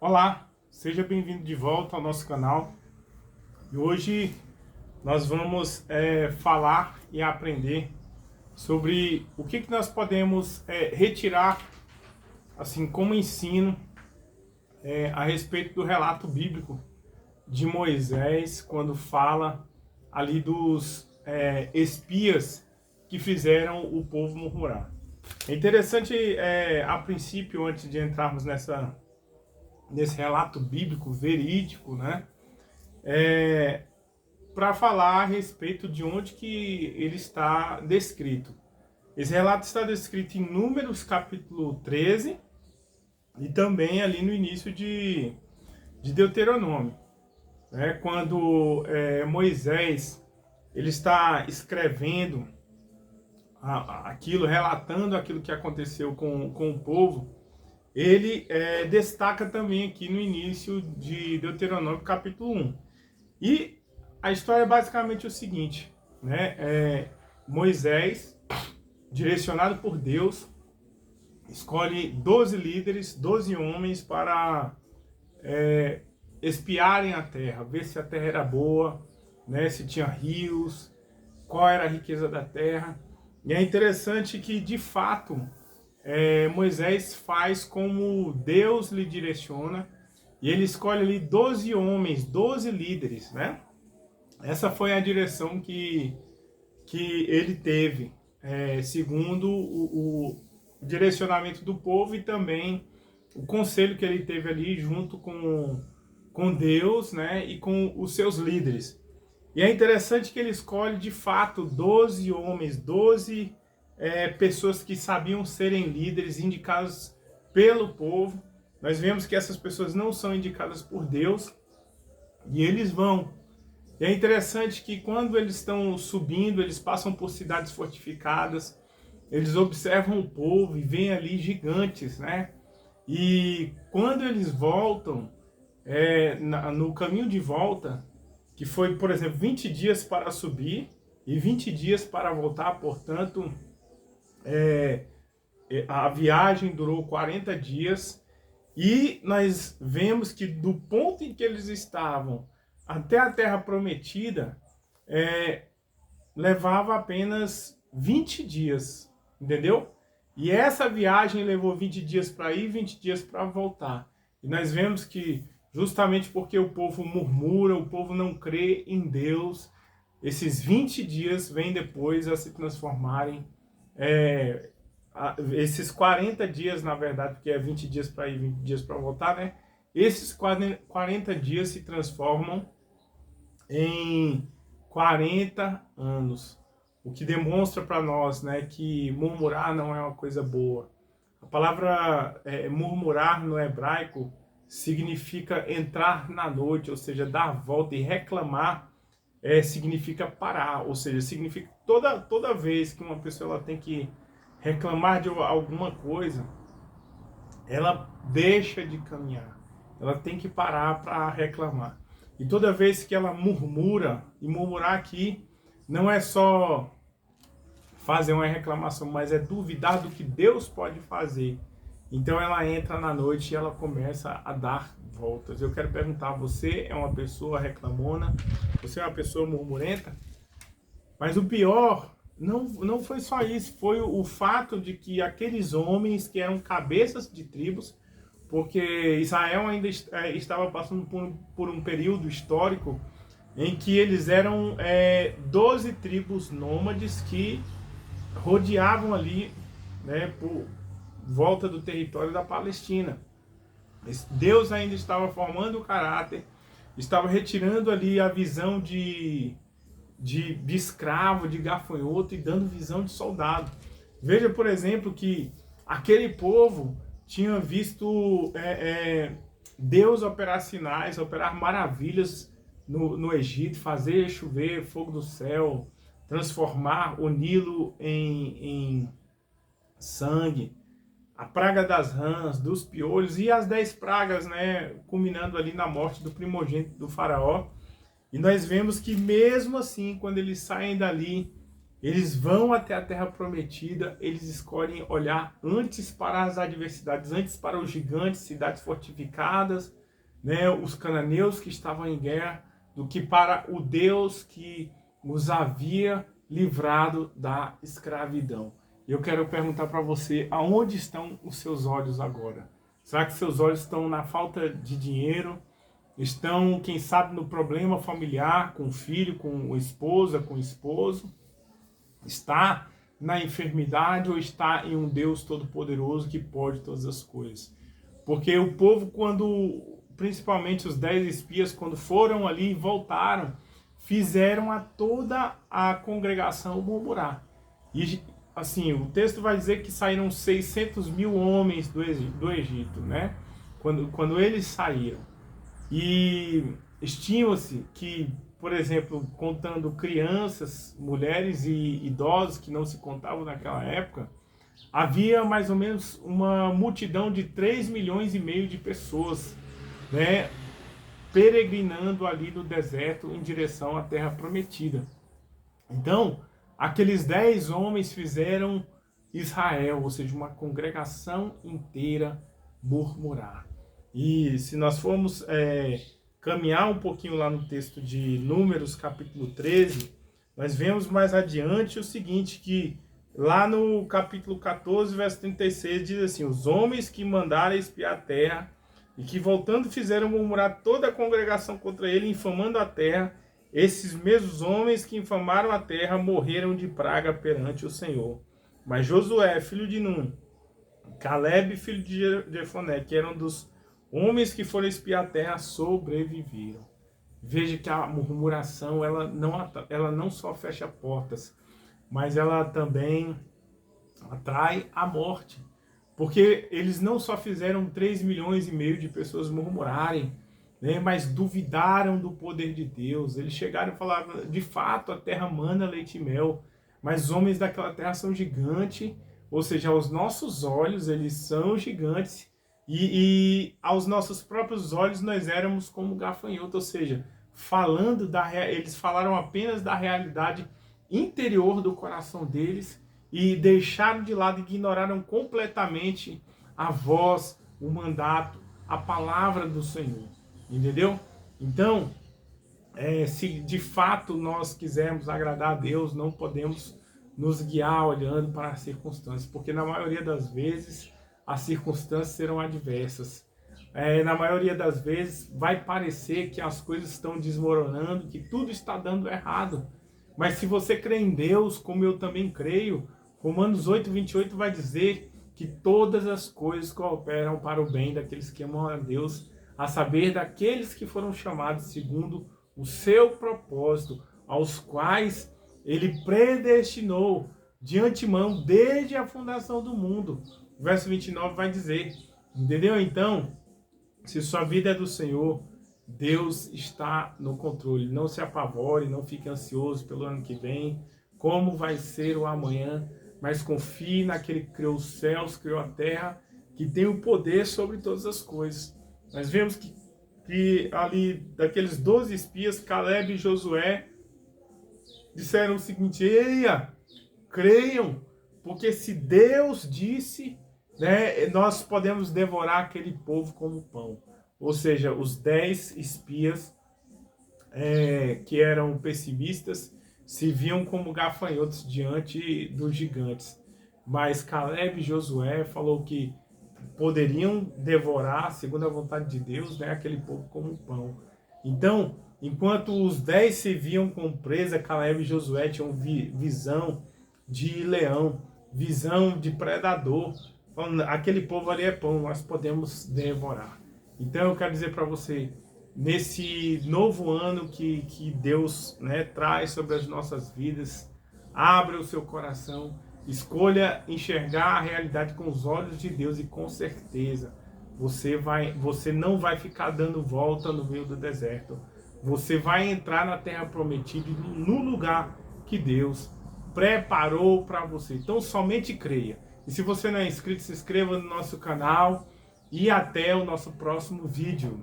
Olá, seja bem-vindo de volta ao nosso canal. E hoje nós vamos falar e aprender sobre o que nós podemos retirar, assim como ensino, a respeito do relato bíblico de Moisés, quando fala ali dos espias que fizeram o povo murmurar. É interessante, a princípio, antes de entrarmos nesse relato bíblico verídico, né? Para falar a respeito de onde que ele está descrito. Esse relato está descrito em Números capítulo 13 e também ali no início de Deuteronômio, né? Quando Moisés ele está escrevendo aquilo, relatando aquilo que aconteceu com o povo. Ele destaca também aqui no início de Deuteronômio capítulo 1. E a história é basicamente o seguinte, né? Moisés, direcionado por Deus, escolhe 12 líderes, 12 homens para espiarem a terra, ver se a terra era boa, né? Se tinha rios, qual era a riqueza da terra. E é interessante que, de fato, Moisés faz como Deus lhe direciona, e ele escolhe ali 12 homens, 12 líderes, né? Essa foi a direção que ele teve, segundo o direcionamento do povo e também o conselho que ele teve ali junto com Deus, né? E com os seus líderes. E é interessante que ele escolhe de fato 12 homens, 12 pessoas que sabiam serem líderes, indicados pelo povo. Nós vemos que essas pessoas não são indicadas por Deus e eles vão. E é interessante que quando eles estão subindo, eles passam por cidades fortificadas, eles observam o povo e veem ali gigantes, né? E quando eles voltam, no caminho de volta, que foi, por exemplo, 20 dias para subir e 20 dias para voltar, portanto, a viagem durou 40 dias, e nós vemos que do ponto em que eles estavam até a Terra Prometida, levava apenas 20 dias, entendeu? E essa viagem levou 20 dias para ir, 20 dias para voltar. E nós vemos que justamente porque o povo murmura, o povo não crê em Deus, esses 20 dias vêm depois a se transformarem, esses 40 dias, na verdade, porque é 20 dias para ir, 20 dias para voltar, né? Esses 40 dias se transformam em 40 anos. O que demonstra para nós, né, que murmurar não é uma coisa boa. A palavra murmurar no hebraico significa entrar na noite, ou seja, dar volta, e reclamar significa parar, ou seja, significa toda vez que uma pessoa ela tem que reclamar de alguma coisa, ela deixa de caminhar, ela tem que parar para reclamar. E toda vez que ela murmura, e murmurar aqui não é só fazer uma reclamação, mas é duvidar do que Deus pode fazer. Então ela entra na noite e ela começa a dar voltas. Eu quero perguntar, você é uma pessoa reclamona? Você é uma pessoa murmurenta? Mas o pior não foi só isso, foi o fato de que aqueles homens que eram cabeças de tribos, porque Israel ainda estava passando por um período histórico em que eles eram 12 tribos nômades que rodeavam ali, né, por volta do território da Palestina. Deus ainda estava formando o caráter, estava retirando ali a visão de escravo, de gafanhoto, e dando visão de soldado. Veja, por exemplo, que aquele povo tinha visto Deus operar sinais, operar maravilhas no Egito, fazer chover fogo do céu, transformar o Nilo em sangue, a praga das rãs, dos piolhos e as 10 pragas, né, culminando ali na morte do primogênito do faraó. E nós vemos que mesmo assim, quando eles saem dali, eles vão até a terra prometida, eles escolhem olhar antes para as adversidades, antes para os gigantes, cidades fortificadas, né, os cananeus que estavam em guerra, do que para o Deus que os havia livrado da escravidão. Eu quero perguntar para você, aonde estão os seus olhos agora? Será que seus olhos estão na falta de dinheiro? Estão, quem sabe, no problema familiar, com o filho, com a esposa, com o esposo? Está na enfermidade ou está em um Deus todo-poderoso que pode todas as coisas? Porque o povo, principalmente os 10 espias, quando foram ali e voltaram, fizeram a toda a congregação murmurar. E assim, o texto vai dizer que saíram 600 mil homens do Egito, né? Quando eles saíram. E estima-se que, por exemplo, contando crianças, mulheres e idosos que não se contavam naquela época, havia mais ou menos uma multidão de 3 milhões e meio de pessoas, né, peregrinando ali no deserto em direção à terra prometida. Então, aqueles 10 homens fizeram Israel, ou seja, uma congregação inteira, murmurar. E se nós formos caminhar um pouquinho lá no texto de Números, capítulo 13, nós vemos mais adiante o seguinte, que lá no capítulo 14, verso 36, diz assim: os homens que mandaram espiar a terra, e que voltando fizeram murmurar toda a congregação contra ele, infamando a terra, esses mesmos homens que infamaram a terra morreram de praga perante o Senhor. Mas Josué, filho de Nun, Caleb, filho de Jefoné, que eram dos homens que foram espiar a terra, sobreviveram. Veja que a murmuração, ela não só fecha portas, mas ela também atrai a morte. Porque eles não só fizeram 3 milhões e meio de pessoas murmurarem, né, mas duvidaram do poder de Deus. Eles chegaram e falaram, de fato, a terra mana leite e mel, mas os homens daquela terra são gigantes, ou seja, aos nossos olhos eles são gigantes, e aos nossos próprios olhos nós éramos como gafanhoto, ou seja, eles falaram apenas da realidade interior do coração deles, e deixaram de lado, ignoraram completamente a voz, o mandato, a palavra do Senhor. Entendeu? Então, se de fato nós quisermos agradar a Deus, não podemos nos guiar olhando para as circunstâncias, porque na maioria das vezes as circunstâncias serão adversas. Na maioria das vezes vai parecer que as coisas estão desmoronando, que tudo está dando errado. Mas se você crê em Deus, como eu também creio, Romanos 8:28 vai dizer que todas as coisas cooperam para o bem daqueles que amam a Deus, a saber, daqueles que foram chamados segundo o seu propósito, aos quais ele predestinou de antemão desde a fundação do mundo. O verso 29 vai dizer, entendeu? Então, se sua vida é do Senhor, Deus está no controle. Não se apavore, não fique ansioso pelo ano que vem, como vai ser o amanhã, mas confie naquele que criou os céus, criou a terra, que tem o poder sobre todas as coisas. Nós vemos que ali, daqueles 12 espias, Caleb e Josué disseram o seguinte: eia, creiam, porque se Deus disse, né, nós podemos devorar aquele povo como pão. Ou seja, os 10 espias que eram pessimistas se viam como gafanhotos diante dos gigantes. Mas Caleb e Josué falou que poderiam devorar, segundo a vontade de Deus, né, aquele povo como pão. Então, enquanto os 10 se viam com presa, Caleb e Josué tinham visão de leão, visão de predador. Falando, aquele povo ali é pão, nós podemos devorar. Então eu quero dizer para você, nesse novo ano que Deus, né, traz sobre as nossas vidas, abra o seu coração, escolha enxergar a realidade com os olhos de Deus, e com certeza você não vai ficar dando volta no meio do deserto. Você vai entrar na terra prometida, no lugar que Deus preparou para você. Então somente creia. E se você não é inscrito, se inscreva no nosso canal, e até o nosso próximo vídeo.